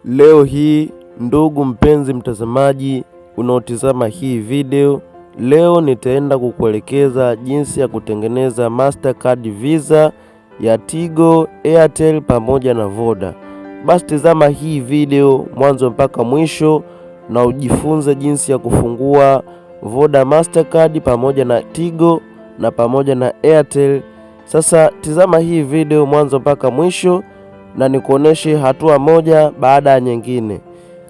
Leo hii ndugu mpenzi mtazamaji unaotizama hii video, leo nitaenda kukuelekeza jinsi ya kutengeneza Mastercard Visa ya Tigo, Airtel pamoja na Voda. Basi tazama hii video mwanzo mpaka mwisho na ujifunze jinsi ya kufungua Voda Mastercard pamoja na Tigo na pamoja na Airtel. Sasa tazama hii video mwanzo mpaka mwisho na nikuoneshe hatua moja baada ya nyingine.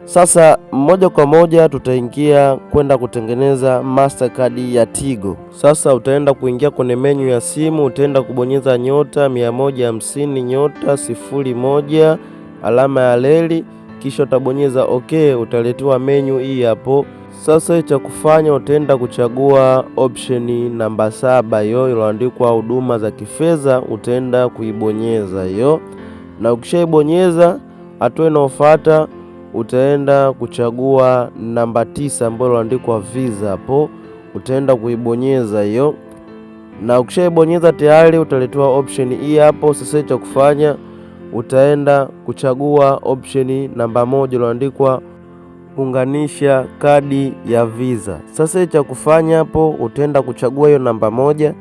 Sasa moja kwa moja tutaingia kwenda kutengeneza Mastercard ya Tigo. Sasa utaenda kuingia kwenye menu ya simu, utaenda kubonyeza *150*01 alama ya reli, kisha utabonyeza OK, utaletewa menu hii hapo. Sasa cha kufanya utaenda kuchagua option namba 7 hiyo iliyoandikwa huduma za kifedha, utaenda kuibonyeza hiyo. Na ukishaibonyeza, hatua inayofuata utaenda kuchagua namba 9 ambayo iliyoandikwa Visa hapo, utaenda kuibonyeza hiyo. Na ukishaibonyeza tayari utaletewa option hii hapo. Sasa cha kufanya utaenda kuchagua option namba 1 iliyoandikwa unganisha kadi ya Visa. Sasa cha kufanya hapo utaenda kuchagua hiyo namba 1,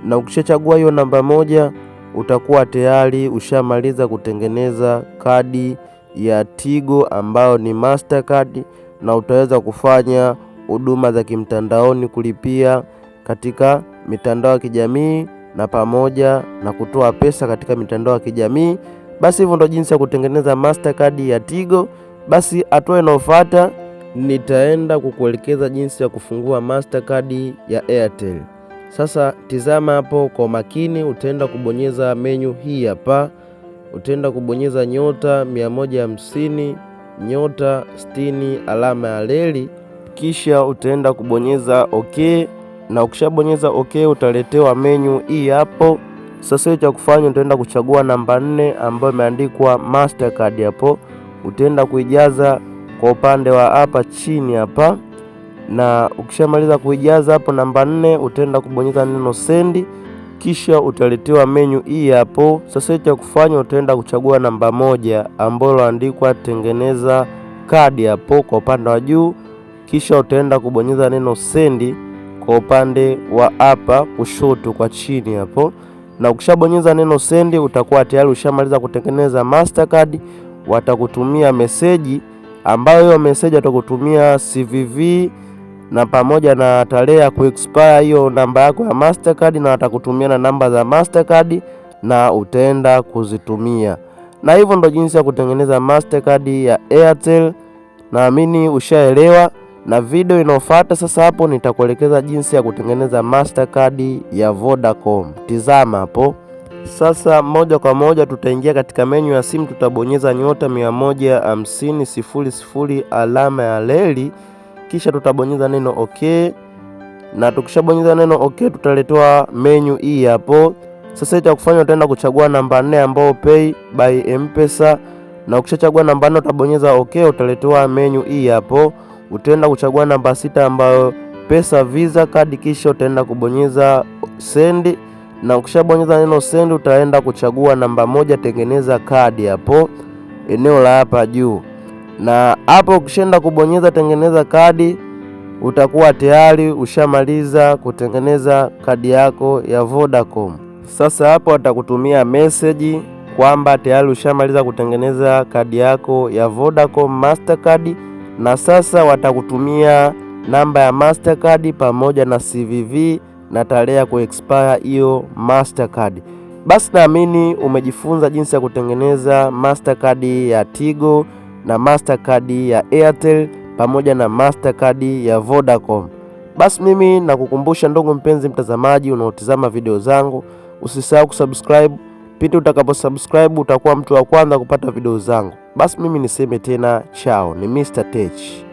na ukishachagua hiyo namba 1 utakuwa tayari ushamaliza kutengeneza kadi ya Tigo ambayo ni Mastercard, na utaweza kufanya huduma za kimtandaoni, kulipia katika mitandao ya kijamii na pamoja na kutoa pesa katika mitandao ya kijamii. Basi hivyo ndo jinsi ya kutengeneza Mastercard ya Tigo. Basi hatua inayofuata nitaenda kukuelekeza jinsi ya kufungua Mastercard ya Airtel. Sasa tizama hapo kwa makini, utaenda kubonyeza menu hii hapa, utaenda kubonyeza *150*60 alama ya reli, kisha utaenda kubonyeza OK, na ukishabonyeza OK utaletewa menu hii hapo. Sasa cha kufanya utaenda kuchagua namba 4 ambayo imeandikwa Mastercard hapo, utaenda kuijaza kwa upande wa hapa chini hapa, na ukishamaliza kuijaza hapo namba 4 utaenda kubonyeza neno send, kisha utaletewa menu hii hapo. Sasa cha kufanya utaenda kuchagua namba 1 ambayo iliyoandikwa tengeneza kadi hapo kwa upande wa juu, kisha utaenda kubonyeza neno send kwa upande wa hapa kushoto kwa chini hapo. Na ukishabonyeza neno send utakuwa tayari ushamaliza kutengeneza Mastercard. Watakutumia meseji ambayo hiyo meseji watakutumia CVV na pamoja na tarehe ya kuexpire hiyo namba yako ya Mastercard, na watakutumia na namba za Mastercard na utaenda kuzitumia. Na hivyo ndo jinsi ya kutengeneza Mastercard ya Airtel. Naamini ushaelewa, na video inayofuata sasa hapo nitakuelekeza jinsi ya kutengeneza Mastercard ya Vodacom. Tizama hapo. Sasa moja kwa moja tutaingia katika menu ya simu, tutabonyeza *150*00 alama ya reli, kisha tutabonyeza neno OK, na tukishabonyeza neno OK tutaletewa menu hii hapo. Sasa cha kufanya utaenda kuchagua namba 4 ambayo Pay by M-Pesa, na ukishachagua namba 4 utabonyeza OK, utaletewa menu hii hapo. Utaenda kuchagua namba 6 ambayo Pesa Visa Card, kisha utaenda kubonyeza send, na ukishabonyeza neno send utaenda kuchagua namba 1 tengeneza kadi hapo eneo la hapa juu. Na hapo ukishaenda kubonyeza tengeneza kadi utakuwa tayari ushamaliza kutengeneza kadi yako ya Vodacom. Sasa hapo watakutumia message kwamba tayari ushamaliza kutengeneza kadi yako ya Vodacom Mastercard, na sasa watakutumia namba ya Mastercard pamoja na CVV na tarehe ya kuexpire hiyo Mastercard. Basi naamini umejifunza jinsi ya kutengeneza Mastercard ya Tigo na Mastercard ya Airtel pamoja na Mastercard ya Vodacom. Basi mimi nakukumbusha ndugu mpenzi mtazamaji unaotizama video zangu, usisahau kusubscribe. Pindi utakaposubscribe utakuwa mtu wa kwanza kupata video zangu. Basi mimi niseme tena chao, ni Mr. Tech.